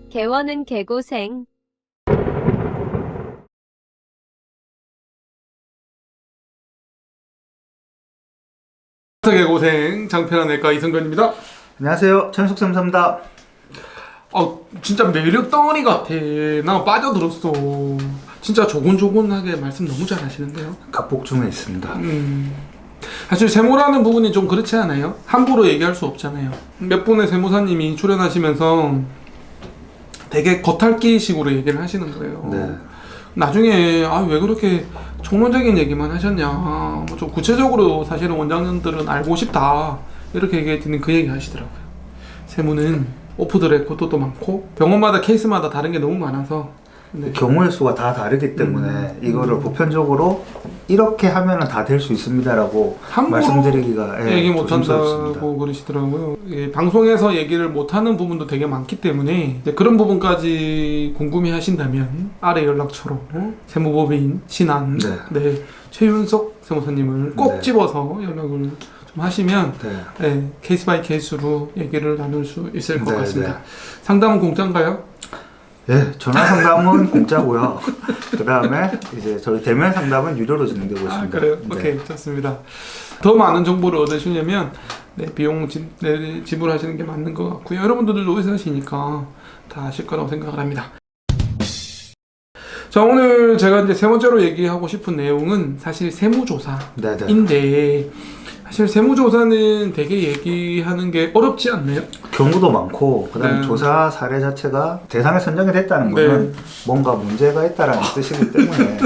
개원은 개고생. 개고생 장편환외과 이성근입니다. 안녕하세요. 천숙삼삼다. 진짜 매력 덩어리 같아. 나 빠져들었어. 진짜 조곤조곤하게 말씀 너무 잘하시는데요. 극복 중에 있습니다. 사실 세모라는 부분이 좀 그렇지 않아요? 함부로 얘기할 수 없잖아요. 몇 분의 세모사님이 출연하시면서 되게 겉핥기식으로 얘기를 하시는 거예요. 네. 나중에 왜 그렇게 총론적인 얘기만 하셨냐, 뭐 좀 구체적으로 사실은 원장님들은 알고 싶다 이렇게 얘기했더니 그 얘기 하시더라고요. 세모는 오프 더 레코드도 많고 병원마다 케이스마다 다른 게 너무 많아서 경우의 수가 다 다르기 때문에 이거를 보편적으로 이렇게 하면 다 될 수 있습니다라고 말씀드리기가 얘기 조심스럽습니다. 못한다고 그러시더라고요. 방송에서 얘기를 못하는 부분도 되게 많기 때문에 이제 그런 부분까지 궁금해 하신다면 아래 연락처로 세무법인 신안 최윤석 세무사님을 꼭 네. 집어서 연락을 좀 하시면 네. 케이스 바이 케이스로 얘기를 나눌 수 있을 것 네, 같습니다. 네. 상담은 공짜인가요? 예, 전화 상담은 공짜고요. 그 다음에 이제 저희 대면 상담은 유료로 진행되고 있습니다. 그래요? 네. 오케이, 좋습니다. 더 많은 정보를 얻으시려면 비용 지불하시는 게 맞는 것 같고요. 여러분들도 의사시니까 다 아실 거라고 생각을 합니다. 자, 오늘 제가 이제 세 번째로 얘기하고 싶은 내용은 사실 세무조사인데 사실 세무조사는 되게 얘기하는 게 어렵지 않나요? 경우도 많고 그다음에 조사 사례 자체가 대상에 선정이 됐다는 거는 뭔가 문제가 있다라는 뜻이기 때문에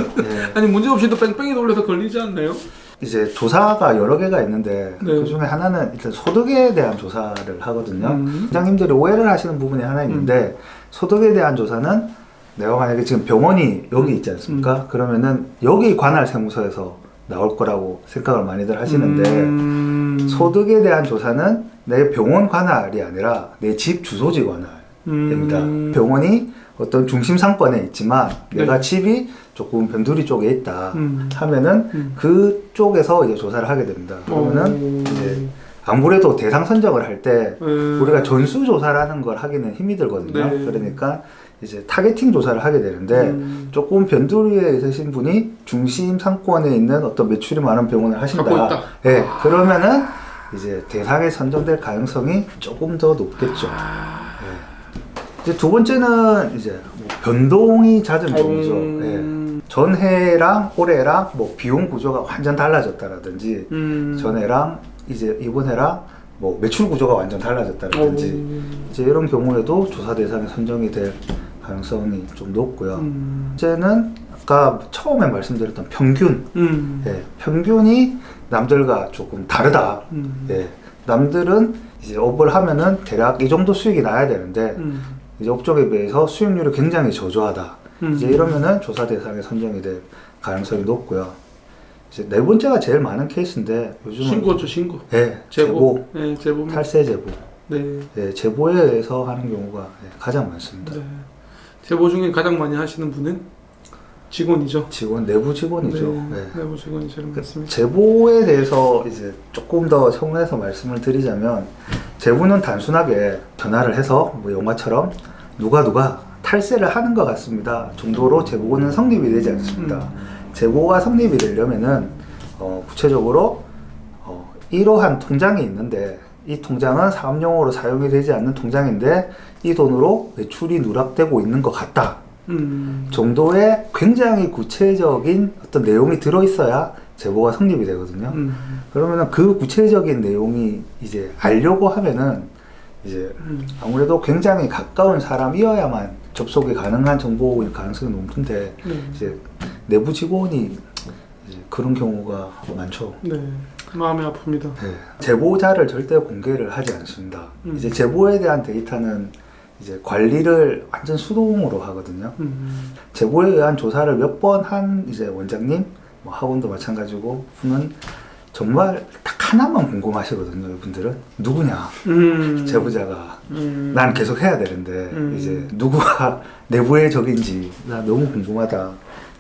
아니 문제 없이도 뺑뺑이 돌려서 걸리지 않나요? 이제 조사가 여러 개가 있는데 그 중에 하나는 일단 소득에 대한 조사를 하거든요. 원장님들이 오해를 하시는 부분이 하나 있는데 소득에 대한 조사는 내가 만약에 지금 병원이 여기 있지 않습니까? 그러면은 여기 관할 세무서에서 나올 거라고 생각을 많이들 하시는데 소득에 대한 조사는 내 병원 관할이 아니라 내 집 주소지 관할입니다. 병원이 어떤 중심 상권에 있지만 내가 집이 조금 변두리 쪽에 있다 하면은 그쪽에서 이제 조사를 하게 됩니다. 그러면은 이제 아무래도 대상 선정을 할 때 우리가 전수 조사라는 걸 하기는 힘이 들거든요. 그러니까 이제 타겟팅 조사를 하게 되는데 조금 변두리에 있으신 분이 중심 상권에 있는 어떤 매출이 많은 병원을 하신다. 예, 그러면은 이제 대상에 선정될 가능성이 조금 더 높겠죠. 예. 이제 두 번째는 이제 뭐 변동이 잦은 병이죠. 예. 전해랑 올해랑 뭐 비용 구조가 완전 달라졌다라든지 전해랑 이제 이번 해랑 뭐 매출 구조가 완전 달라졌다라든지 이제 이런 경우에도 조사 대상에 선정이 될 가능성이 좀 높고요. 이제는 아까 처음에 말씀드렸던 평균, 평균이 남들과 조금 다르다. 남들은 이제 업을 하면은 대략 이 정도 수익이 나야 되는데 이제 업종에 비해서 수익률이 굉장히 저조하다. 이제 이러면은 조사 대상에 선정이 될 가능성이 높고요. 이제 네 번째가 제일 많은 케이스인데 요즘은 신고죠, 신고. 제보, 제보. 탈세 제보. 제보에 의해서 하는 경우가 가장 많습니다. 제보 중에 가장 많이 하시는 분은 직원이죠. 내부 직원이죠. 내부 직원이 제일 많습니다. 제보에 대해서 이제 조금 더 정리해서 말씀을 드리자면 제보는 단순하게 전화를 해서 뭐 영화처럼 누가 탈세를 하는 것 같습니다 정도로 제보는 성립이 되지 않습니다. 제보가 성립이 되려면은 구체적으로 이러한 통장이 있는데 이 통장은 사업용으로 사용이 되지 않는 통장인데 이 돈으로 매출이 누락되고 있는 것 같다 정도의 굉장히 구체적인 어떤 내용이 들어있어야 제보가 성립이 되거든요. 그러면은 그 구체적인 내용이 이제 알려고 하면은 이제 아무래도 굉장히 가까운 사람이어야만 접속이 가능한 정보일 가능성이 높은데 이제 내부 직원이 이제 그런 경우가 많죠. 마음이 아픕니다. 제보자를 절대 공개를 하지 않습니다. 이제 제보에 대한 데이터는 이제 관리를 완전 수동으로 하거든요. 제보에 의한 조사를 몇 번 한 이제 원장님, 뭐 학원도 마찬가지고 분은 정말 딱 하나만 궁금하시거든요. 이분들은 누구냐, 제보자가 난 계속 해야 되는데 이제 누구가 내부의 적인지 나 너무 궁금하다.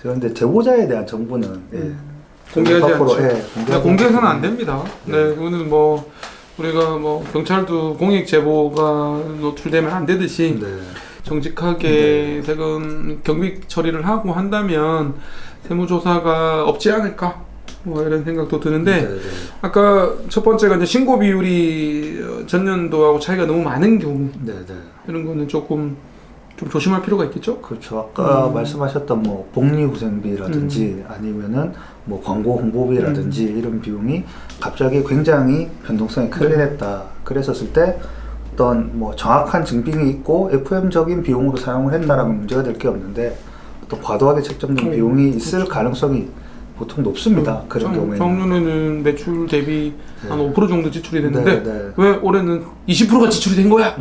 그런데 제보자에 대한 정보는 공개하지 않죠. 공개해서는 안 않죠. 됩니다. 네, 그거는 뭐 우리가 뭐 경찰도 공익 제보가 노출되면 안 되듯이 정직하게 세금 경비 처리를 하고 한다면 세무조사가 없지 않을까 뭐 이런 생각도 드는데 아까 첫 번째가 이제 신고 비율이 전년도하고 차이가 너무 많은 경우 이런 거는 조금 좀 조심할 필요가 있겠죠? 그렇죠. 아까 말씀하셨던 뭐 복리후생비라든지 아니면은 뭐 광고 홍보비라든지 이런 비용이 갑자기 굉장히 변동성이 클린했다. 그랬었을 때 어떤 뭐 정확한 증빙이 있고 FM적인 비용으로 사용을 했다라면 문제가 될 게 없는데 어떤 과도하게 책정된 비용이 있을 가능성이 보통 높습니다. 그런 경우에는. 작년에는 매출 대비 한 5% 정도 지출이 됐는데 왜 올해는 20%가 지출이 된 거야?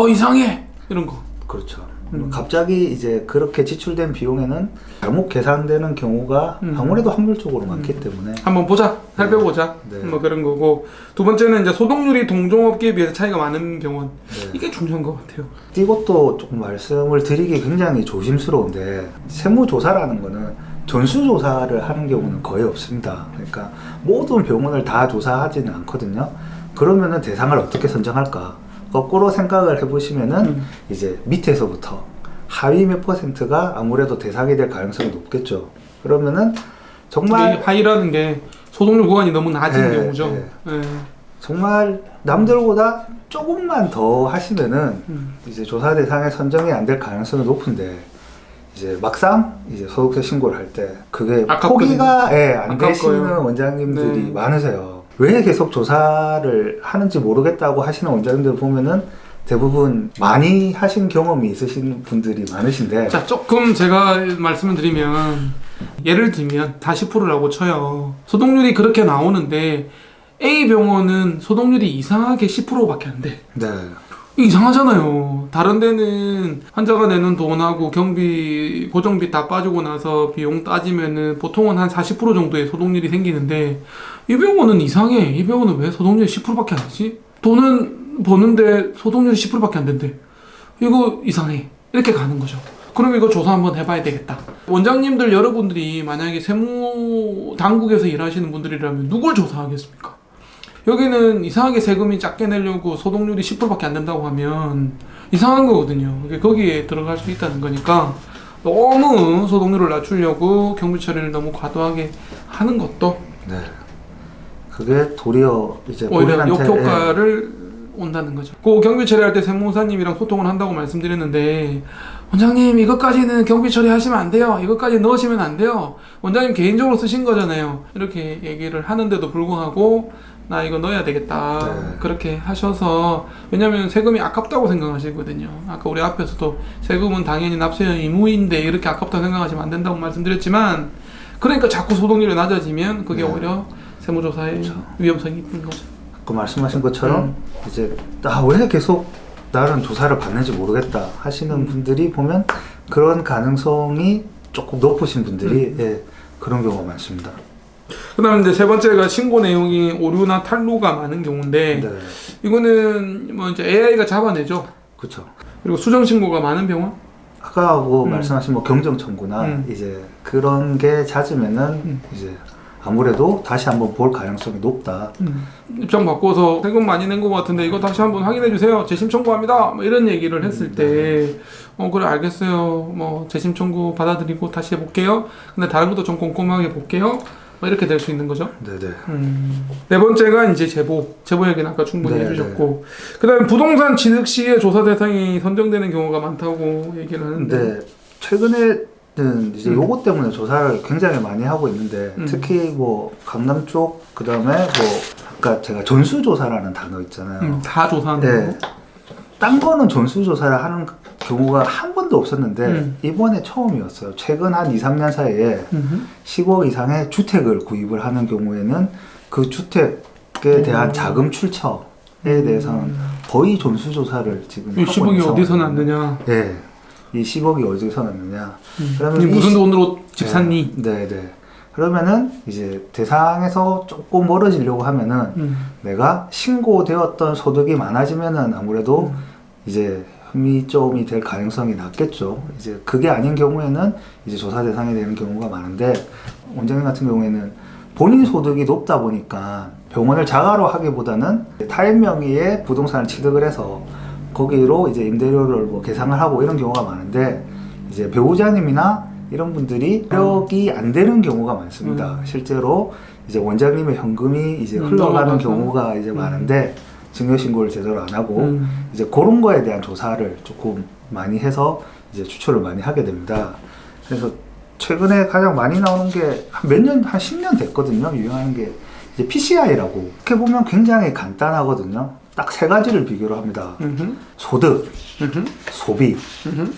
이상해! 이런 거. 그렇죠. 갑자기 이제 그렇게 지출된 비용에는 잘못 계산되는 경우가 아무래도 확률적으로 많기 때문에 한번 보자, 살펴보자. 뭐 그런 거고. 두 번째는 이제 소득률이 동종업계에 비해서 차이가 많은 경우는 이게 중요한 것 같아요. 이것도 조금 말씀을 드리기 굉장히 조심스러운데 세무조사라는 거는 전수조사를 하는 경우는 거의 없습니다. 그러니까 모든 병원을 다 조사하지는 않거든요. 그러면은 대상을 어떻게 선정할까? 거꾸로 생각을 해보시면은 이제 밑에서부터 하위 몇 %가 아무래도 대상이 될 가능성이 높겠죠. 그러면은 정말 하위라는 게 소득률 구간이 너무 낮은 경우죠. 정말 남들보다 조금만 더 하시면은 이제 조사 대상에 선정이 안 될 가능성이 높은데 이제 막상 이제 소득세 신고를 할 때 그게 포기가 안 되시는 원장님들이 많으세요. 왜 계속 조사를 하는지 모르겠다고 하시는 원장님들 보면은 대부분 많이 하신 경험이 있으신 분들이 많으신데 자, 조금 제가 말씀을 드리면 예를 들면 40%라고 쳐요. 소득률이 그렇게 나오는데 A 병원은 소득률이 이상하게 10%밖에 안 돼. 이상하잖아요. 다른 데는 환자가 내는 돈하고 경비, 고정비 다 빠지고 나서 비용 따지면은 보통은 한 40% 정도의 소득률이 생기는데 이 병원은 이상해. 이 병원은 왜 소득률이 10%밖에 안 되지? 돈은 버는데 소득률이 10%밖에 안 된대. 이거 이상해. 이렇게 가는 거죠. 그럼 이거 조사 한번 해봐야 되겠다. 원장님들 여러분들이 만약에 세무 당국에서 일하시는 분들이라면 누굴 조사하겠습니까? 여기는 이상하게 세금이 작게 내려고 소득률이 10%밖에 안 된다고 하면 이상한 거거든요. 거기에 들어갈 수 있다는 거니까 너무 소득률을 낮추려고 경비 처리를 너무 과도하게 하는 것도 그게 도리어 이제 오히려 역효과를 온다는 거죠. 그 경비 처리할 때 세무사님이랑 소통을 한다고 말씀드렸는데 원장님 이것까지는 경비 처리하시면 안 돼요. 이것까지 넣으시면 안 돼요. 원장님 개인적으로 쓰신 거잖아요. 이렇게 얘기를 하는데도 불구하고 나 이거 넣어야 되겠다. 그렇게 하셔서 왜냐면 세금이 아깝다고 생각하시거든요. 아까 우리 앞에서도 세금은 당연히 납세의 의무인데 이렇게 아깝다고 생각하시면 안 된다고 말씀드렸지만 그러니까 자꾸 소득률이 낮아지면 그게 오히려 세무조사의 위험성이 있는 거죠. 그 말씀하신 것처럼 이제 왜 계속 나는 조사를 받는지 모르겠다 하시는 분들이 보면 그런 가능성이 조금 높으신 분들이 그런 경우가 많습니다. 그 다음에 이제 세 번째가 신고 내용이 오류나 탈루가 많은 경우인데 이거는 뭐 이제 AI가 잡아내죠. 그렇죠. 그리고 수정 신고가 많은 병원? 아까 뭐 말씀하신 뭐 경정 청구나 이제 그런 게 잦으면은 이제 아무래도 다시 한번 볼 가능성이 높다. 입장 바꿔서 세금 많이 낸 것 같은데 이거 다시 한번 확인해 주세요. 재심 청구합니다. 뭐 이런 얘기를 했을 때 그래 알겠어요. 뭐 재심 청구 받아들이고 다시 해볼게요. 근데 다른 것도 좀 꼼꼼하게 볼게요. 뭐 이렇게 될 수 있는 거죠. 네 번째가 이제 제보 얘기는 아까 충분히 해주셨고 그 다음에 부동산 취득 시에 조사 대상이 선정되는 경우가 많다고 얘기를 하는데 최근에는 이제 요거 때문에 조사를 굉장히 많이 하고 있는데 특히 뭐 강남 쪽 그다음에 뭐 아까 제가 전수조사라는 단어 있잖아요. 다 조사하는 거. 딴 거는 전수조사를 하는 경우가 한 번도 없었는데 이번에 처음이었어요. 최근 한 2, 3년 사이에 10억 이상의 주택을 구입을 하는 경우에는 그 주택에 대한 자금 출처에 대해서는 거의 전수조사를 지금 이 10억이 어디서 났느냐. 이 10억이 어디서 났느냐. 그러면 무슨 돈으로 집 샀니? 그러면은 이제 대상에서 조금 멀어지려고 하면은 내가 신고되었던 소득이 많아지면은 아무래도 이제 혐의점이 될 가능성이 낮겠죠. 이제 그게 아닌 경우에는 이제 조사 대상이 되는 경우가 많은데, 원장님 같은 경우에는 본인 소득이 높다 보니까 병원을 자가로 하기보다는 타인 명의의 부동산을 취득을 해서 거기로 이제 임대료를 뭐 계상을 하고 이런 경우가 많은데, 이제 배우자님이나 이런 분들이 효력이 안 되는 경우가 많습니다. 실제로 이제 원장님의 현금이 이제 흘러가는 경우가 이제 많은데 증여신고를 제대로 안 하고 이제 그런 거에 대한 조사를 조금 많이 해서 이제 추천을 많이 하게 됩니다. 그래서 최근에 가장 많이 나오는 게 몇 년, 한 10년 됐거든요. 유행하는 게 이제 PCI라고. 이렇게 보면 굉장히 간단하거든요. 딱 세 가지를 비교를 합니다. 소득, 소비,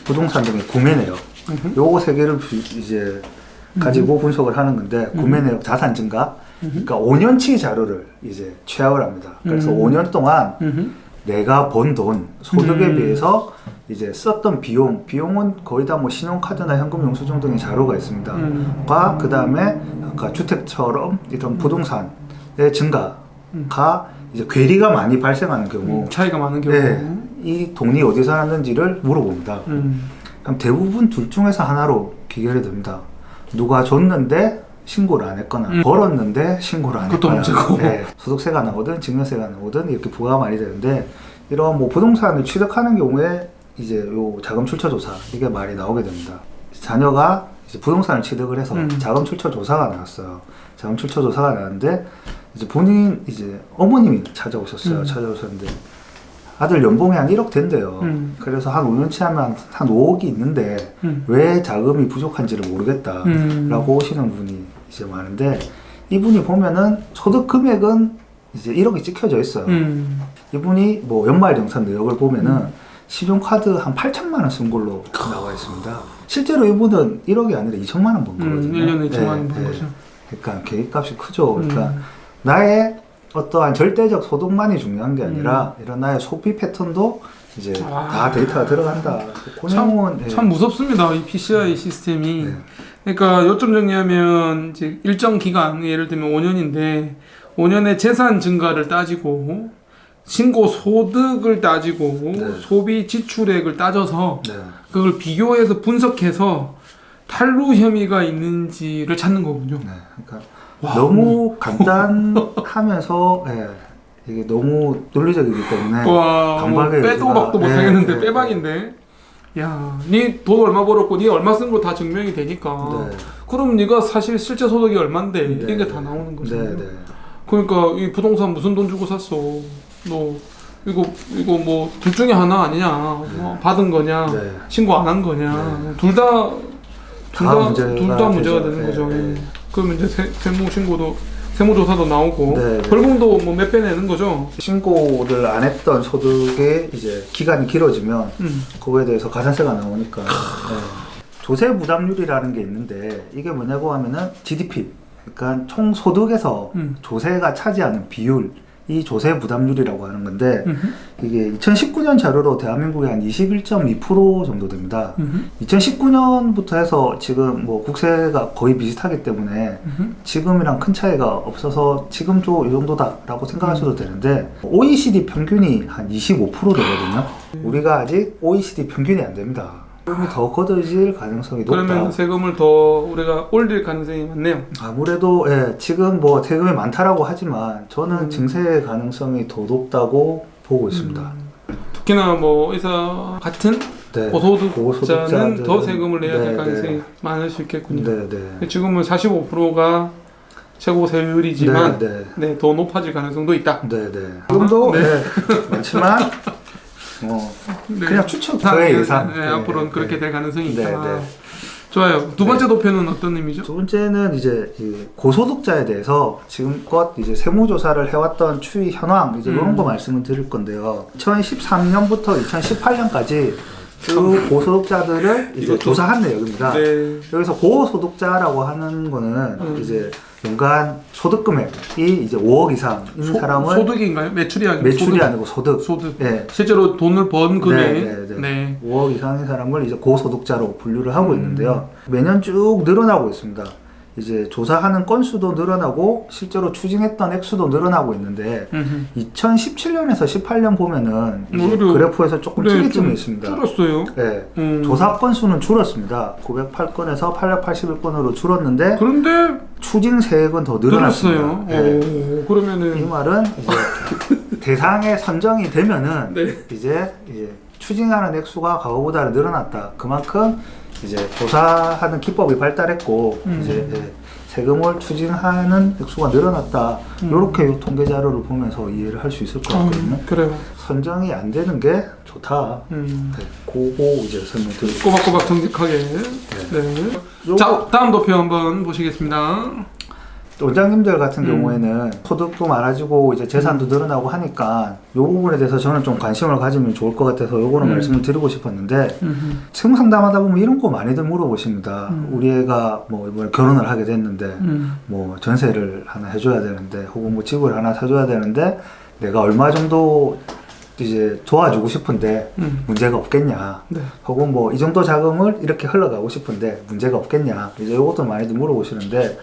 부동산 등의 구매 내역. 요거 세 개를 이제 가지고 분석을 하는 건데, 구매 내역, 자산 증가. 그러니까 5년치 자료를 이제 취합을 합니다. 그래서 5년 동안 내가 번 돈, 소득에 비해서 이제 썼던 비용은 거의 다 뭐 신용카드나 현금 영수증 등의 자료가 있습니다. 그 다음에 아까 주택처럼 이런 부동산의 증가가 이제 괴리가 많이 발생하는 경우, 차이가 많은 경우, 네, 이 돈이 어디서 났는지를 물어봅니다. 그럼 대부분 둘 중에서 하나로 기결이 됩니다. 누가 줬는데 신고를 안 했거나 벌었는데 신고를 안 했거나, 네, 소득세가 나오든 증여세가 나오든 이렇게 부과가 많이 되는데, 이런 뭐 부동산을 취득하는 경우에 이제 요 자금 출처 조사 이게 많이 나오게 됩니다. 자녀가 이제 부동산을 취득을 해서 자금 출처 조사가 나왔어요. 자금 출처 조사가 나왔는데 이제 본인 이제 어머님이 찾아오셨어요. 찾아오셨는데 아들 연봉이 한 1억 된대요. 그래서 한 5년치 하면 한 5억이 있는데 왜 자금이 부족한지를 모르겠다라고 오시는 분이 이제 많은데, 이분이 보면은 소득 금액은 이제 1억이 찍혀져 있어요. 이분이 뭐 연말정산 내역을 보면은 신용카드 한 8천만 원 쓴 걸로 나와 있습니다. 실제로 이분은 1억이 아니라 2천만 원 번 거거든요. 1년에 2천만 원 번 거죠. 그러니까 계획값이 크죠. 그러니까 나의 어떠한 절대적 소득만이 중요한 게 아니라 이런 나의 소비 패턴도 이제 다 데이터가 들어간다. 참 무섭습니다. 이 PCI 시스템이. 그러니까 요점 정리하면 이제 일정 기간, 예를 들면 5년인데 5년의 재산 증가를 따지고 신고 소득을 따지고 소비 지출액을 따져서 그걸 비교해서 분석해서 탈루 혐의가 있는지를 찾는 거군요. 그러니까 너무 간단하면서 이게 너무 논리적이기 때문에 방박에 빼도 박도 못하겠는데 빼박인데, 야, 니 돈 얼마 벌었고 니 얼마 쓴 거 다 증명이 되니까 그럼 니가 사실 실제 소득이 얼만데 이게 다 나오는 거죠. 그러니까 이 부동산 무슨 돈 주고 샀어? 너 이거 뭐 둘 중에 하나 아니냐? 뭐 받은 거냐? 신고 안 한 거냐? 둘 다 문제가 되는 거죠. 그러면 이제 세무조사도 나오고 벌금도 뭐 몇 배 내는 거죠. 신고를 안 했던 소득의 이제 기간이 길어지면 그거에 대해서 가산세가 나오니까. 조세 부담률이라는 게 있는데 이게 뭐냐고 하면은 GDP, 그러니까 총 소득에서 조세가 차지하는 비율, 이 조세 부담률이라고 하는 건데 이게 2019년 자료로 대한민국의 한 21.2% 정도 됩니다. 2019년부터 해서 지금 뭐 국세가 거의 비슷하기 때문에 지금이랑 큰 차이가 없어서 지금도 이 정도다라고 생각하셔도 되는데, OECD 평균이 한 25% 되거든요. 우리가 아직 OECD 평균이 안 됩니다. 세금이 더 걷어질 가능성이 높다. 그러면 세금을 더 우리가 올릴 가능성이 많네요. 아무래도 지금 뭐 세금이 많다라고 하지만 저는 증세 가능성이 더 높다고 보고 있습니다. 특히나 뭐 의사 같은 고소득자는 더 세금을 내야 될 가능성이 많을 수 있겠군요. 지금은 45%가 최고 세율이지만 더 높아질 가능성도 있다. 지금도 많지만 그냥 추측, 저의 예상. 앞으로는 그렇게 될 가능성이 있다. 좋아요. 두 번째 도표는 어떤 의미죠? 두 번째는 이제 고소득자에 대해서 지금껏 이제 세무조사를 해왔던 추이 현황, 이제 이런 거 말씀을 드릴 건데요. 2013년부터 2018년까지 그 고소득자들을 이제 조사한 내역입니다. 여기서 고소득자라고 하는 거는 이제 연간 소득 금액이 이제 5억 이상인 사람을, 소득인가요? 매출이 아니고 소득. 실제로 돈을 번 금액. 5억 이상인 사람을 이제 고소득자로 분류를 하고 있는데요. 매년 쭉 늘어나고 있습니다. 이제 조사하는 건수도 늘어나고 실제로 추징했던 액수도 늘어나고 있는데 2017년에서 18년 보면은 이제 그래프에서 조금 틀린 점이 있습니다. 줄었어요. 네, 조사 건수는 줄었습니다. 908건에서 881건으로 줄었는데 그런데 추징 세액은 더 늘어났어요. 네. 그러면은 이 말은 이제 대상에 선정이 되면은 네. 이제 추징하는 액수가 과거보다 늘어났다. 그만큼 이제 조사하는 기법이 발달했고 이제 세금을 추징하는 액수가 늘어났다. 이렇게 통계 자료를 보면서 이해를 할 수 있을 것 같거든요. 그래요. 선정이 안 되는 게 좋다. 네, 그거 이제 설명드리고 꼬박꼬박 정직하게. 네. 자, 다음 도표 한번 보시겠습니다. 원장님들 같은 경우에는 소득도 많아지고 이제 재산도 늘어나고 하니까 이 부분에 대해서 저는 좀 관심을 가지면 좋을 것 같아서 요거는 말씀을 드리고 싶었는데 세무 상담하다 보면 이런 거 많이들 물어보십니다. 우리 애가 뭐 이번에 결혼을 하게 됐는데 뭐 전세를 하나 해줘야 되는데 혹은 뭐 집을 하나 사줘야 되는데 내가 얼마 정도 이제 도와주고 싶은데 문제가 없겠냐. 네. 혹은 뭐 이 정도 자금을 이렇게 흘러가고 싶은데 문제가 없겠냐. 이제 이것도 많이들 물어보시는데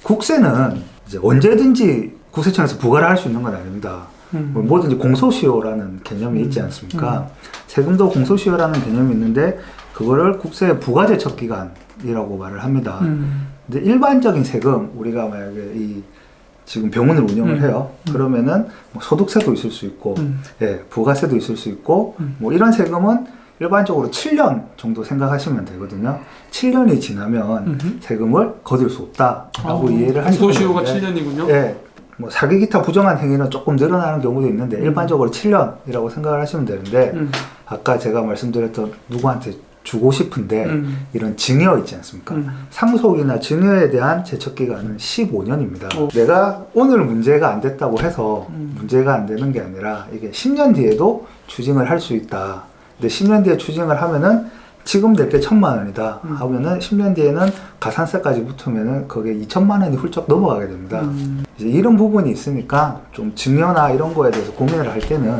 국세는 이제 언제든지 국세청에서 부과를 할 수 있는 건 아닙니다. 뭐든지 공소시효라는 개념이 있지 않습니까? 세금도 공소시효라는 개념이 있는데 그거를 국세 부과제척 기간이라고 말을 합니다. 근데 일반적인 세금 우리가 만약에 지금 병원을 운영을 해요. 그러면은 뭐 소득세도 있을 수 있고, 예, 부가세도 있을 수 있고, 뭐 이런 세금은 일반적으로 7년 정도 생각하시면 되거든요. 7년이 지나면 세금을 거둘 수 없다라고 이해를 하시면 되는데, 공소시효가 7년이군요. 예, 뭐 사기 기타 부정한 행위는 조금 늘어나는 경우도 있는데 일반적으로 7년이라고 생각을 하시면 되는데 아까 제가 말씀드렸던 누구한테 주고 싶은데 이런 증여 있지 않습니까? 상속이나 증여에 대한 제척기간은 15년입니다. 내가 오늘 문제가 안 됐다고 해서 문제가 안 되는 게 아니라 이게 10년 뒤에도 추징을 할 수 있다. 근데 10년 뒤에 추징을 하면은 지금 낼 게 1,000만 원이다 하면은 10년 뒤에는 가산세까지 붙으면은 거기에 2,000만 원이 훌쩍 넘어가게 됩니다. 이제 이런 부분이 있으니까 좀 증여나 이런 거에 대해서 고민을 할 때는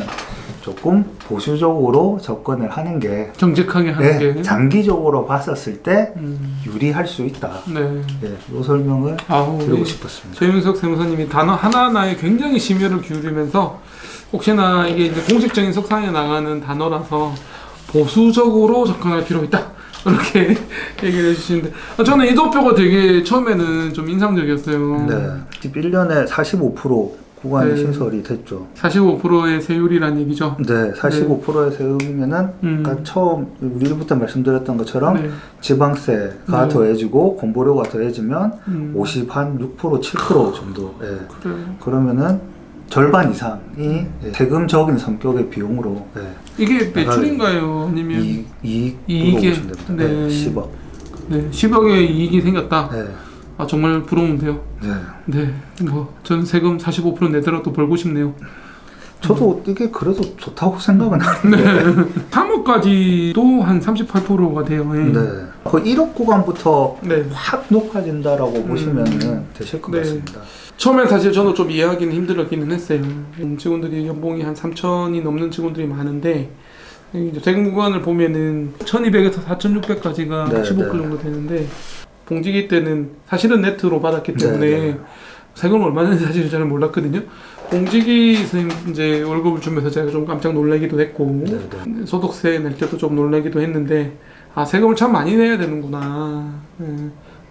조금 보수적으로 접근을 하는 게 정직하게 하는 게 장기적으로 봤었을 때 유리할 수 있다. 네. 이 설명을 드리고 싶었습니다. 최윤석 세무사님이 단어 하나하나에 굉장히 심혈을 기울이면서 혹시나 이게 이제 공식적인 석상에 나가는 단어라서 보수적으로 접근할 필요가 있다. 이렇게 얘기를 해주시는데 저는 이 도표가 되게 처음에는 좀 인상적이었어요. 네. 1년에 45% 구간이 신설이 됐죠. 45%의 세율이란 얘기죠. 네, 45%의 세율이면은 그러니까 처음 우리부터 말씀드렸던 것처럼 지방세가 더해지고 건보료가 더해지면 50한 6% 7% 정도. 그러면은 절반 이상이 세금적인 성격의 비용으로. 이게 매출인가요? 아니면 이익으로 보시면 됩니다. 네. 10억. 네, 10억의 이익이 생겼다. 네. 아, 정말 부러운데요. 네. 네, 뭐 전 세금 45% 내더라도 벌고 싶네요. 저도 이게 그래도 좋다고 생각은 하는데. 네. 3억까지도 한 38%가 돼요. 예. 네. 그 1억 구간부터 확 높아진다라고 보시면 되실 것 같습니다. 처음에 사실 저도 좀 이해하기는 힘들었기는 했어요. 직원들이 연봉이 한 3천이 넘는 직원들이 많은데 이제 세금 구간을 보면은 1,200에서 4,600까지가 15% 정도 되는데 봉지기 때는 사실은 네트로 받았기 때문에 세금을 얼마 내는지 사실 잘 몰랐거든요. 봉지기 선생님 이제 월급을 주면서 제가 좀 깜짝 놀라기도 했고 소득세 낼 때도 좀 놀라기도 했는데 아 세금을 참 많이 내야 되는구나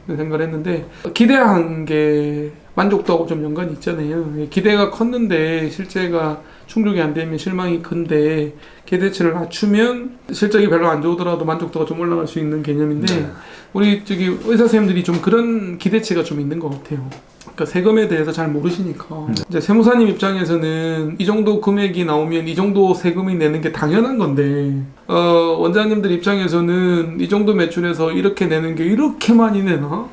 생각을 했는데 기대한 게 만족도하고 좀 연관이 있잖아요. 기대가 컸는데 실제가 충족이 안 되면 실망이 큰데 기대치를 낮추면 실적이 별로 안 좋더라도 만족도가 좀 올라갈 수 있는 개념인데 우리 저기 의사 선생님들이 좀 그런 기대치가 좀 있는 것 같아요. 그러니까 세금에 대해서 잘 모르시니까 이제 세무사님 입장에서는 이 정도 금액이 나오면 이 정도 세금이 내는 게 당연한 건데 원장님들 입장에서는 이 정도 매출에서 이렇게 내는 게 이렇게 많이 내나?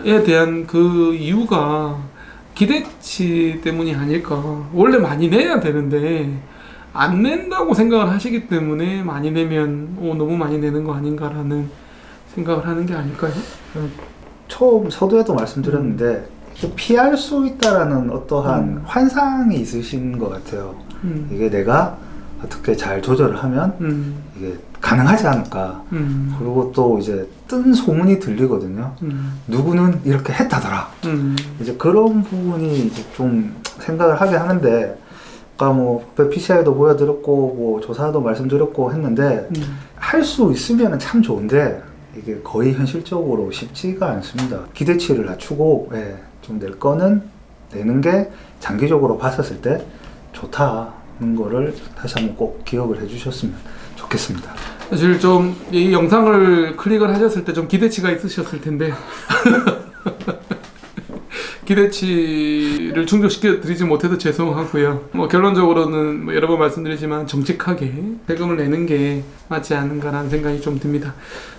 에 대한 그 이유가 기대치 때문이 아닐까. 원래 많이 내야 되는데 안 낸다고 생각을 하시기 때문에 많이 내면 너무 많이 내는 거 아닌가라는 생각을 하는 게 아닐까요? 처음 서두에도 말씀드렸는데 피할 수 있다라는 어떠한 환상이 있으신 것 같아요. 이게 내가 어떻게 잘 조절을 하면 이게 가능하지 않을까. 그리고 또 이제 뜬 소문이 들리거든요. 누구는 이렇게 했다더라. 이제 그런 부분이 이제 좀 생각을 하게 하는데, 아까 뭐 PCI도 보여드렸고 뭐 조사도 말씀드렸고 했는데 할 수 있으면 참 좋은데 이게 거의 현실적으로 쉽지가 않습니다. 기대치를 낮추고 좀 낼 거는 내는 게 장기적으로 봤었을 때 좋다는 거를 다시 한번 꼭 기억을 해주셨으면 좋겠습니다. 사실 좀 이 영상을 클릭을 하셨을 때 좀 기대치가 있으셨을 텐데 기대치를 충족시켜 드리지 못해서 죄송하고요. 뭐 결론적으로는 뭐 여러 번 말씀드리지만 정직하게 세금을 내는 게 맞지 않은가라는 생각이 좀 듭니다.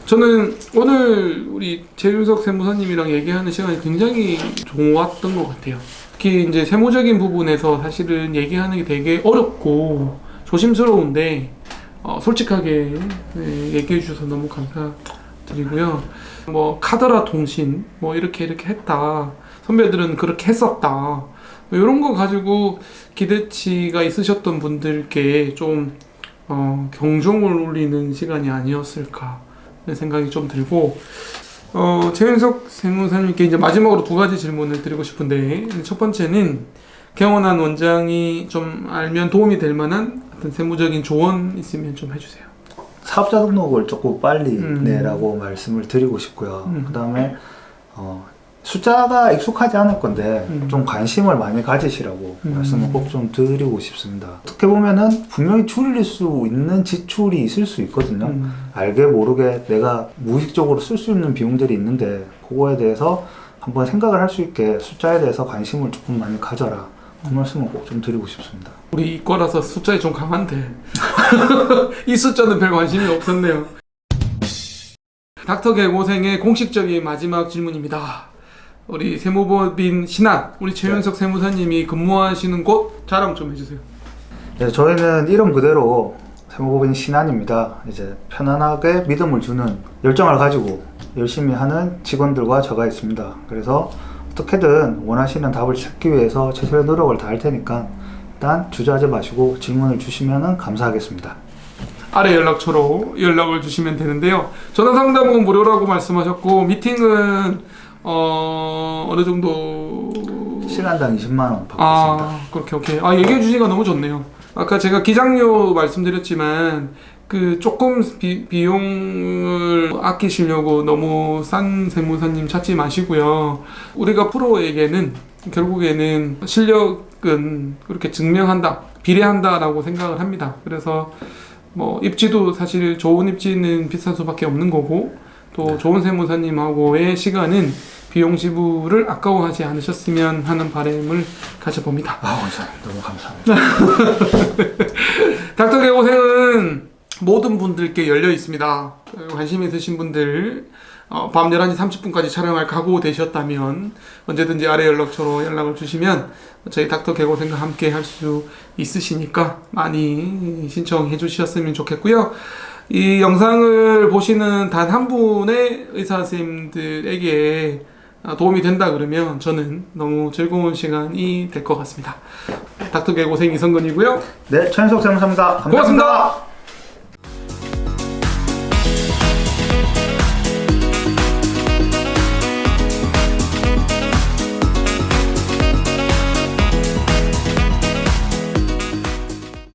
저는 오늘 우리 최윤석 세무사님이랑 얘기하는 시간이 굉장히 좋았던 것 같아요. 특히 이제 세무적인 부분에서 사실은 얘기하는 게 되게 어렵고 조심스러운데 솔직하게 얘기해 주셔서 너무 감사드리고요. 뭐 카더라 통신 뭐 이렇게 했다. 선배들은 그렇게 했었다. 이런 거 가지고 기대치가 있으셨던 분들께 좀 경종을 울리는 시간이 아니었을까 하는 생각이 좀 들고, 최윤석 세무사님께 이제 마지막으로 두 가지 질문을 드리고 싶은데, 첫 번째는 개원한 원장이 좀 알면 도움이 될 만한 어떤 세무적인 조언 있으면 좀 해주세요. 사업자 등록을 조금 빨리 내라고 말씀을 드리고 싶고요. 그 다음에 숫자가 익숙하지 않을 건데 좀 관심을 많이 가지시라고 말씀을 꼭 좀 드리고 싶습니다. 어떻게 보면은 분명히 줄일 수 있는 지출이 있을 수 있거든요. 알게 모르게 내가 무의식적으로 쓸 수 있는 비용들이 있는데 그거에 대해서 한번 생각을 할 수 있게 숫자에 대해서 관심을 조금 많이 가져라. 그 말씀을 꼭 좀 드리고 싶습니다. 우리 이과라서 숫자에 좀 강한데 이 숫자는 별 관심이 없었네요. 닥터 개고생의 공식적인 마지막 질문입니다. 우리 세무법인 신한, 우리 최윤석 세무사님이 근무하시는 곳 자랑 좀 해주세요. 네, 저희는 이름 그대로 세무법인 신한입니다. 이제 편안하게 믿음을 주는 열정을 가지고 열심히 하는 직원들과 저가 있습니다. 그래서 어떻게든 원하시는 답을 찾기 위해서 최선의 노력을 다할 테니까 일단 주저하지 마시고 질문을 주시면 감사하겠습니다. 아래 연락처로 연락을 주시면 되는데요. 전화 상담은 무료라고 말씀하셨고 미팅은 어느 정도 시간당 20만 원 받고 있습니다. 그렇게 얘기해 주시니까 너무 좋네요. 아까 제가 기장료 말씀드렸지만 그 조금 비용을 아끼시려고 너무 싼 세무사님 찾지 마시고요. 우리가 프로에게는 결국에는 실력은 그렇게 증명한다, 비례한다라고 생각을 합니다. 그래서 뭐 입지도 사실 좋은 입지는 비쌀 수밖에 없는 거고, 또 좋은 세무사님하고의 시간은 비용 지불을 아까워하지 않으셨으면 하는 바람을 가져봅니다. 원장님 너무 감사합니다. 닥터 개고생은 모든 분들께 열려 있습니다. 관심 있으신 분들 밤 11시 30분까지 촬영할 각오 되셨다면 언제든지 아래 연락처로 연락을 주시면 저희 닥터 개고생과 함께 할 수 있으시니까 많이 신청해 주셨으면 좋겠고요. 이 영상을 보시는 단 한 분의 의사 선생님들에게 도움이 된다 그러면 저는 너무 즐거운 시간이 될 것 같습니다. 닥터 개고생 이성근이고요. 네, 최윤석 세무사입니다. 감사합니다. 고맙습니다.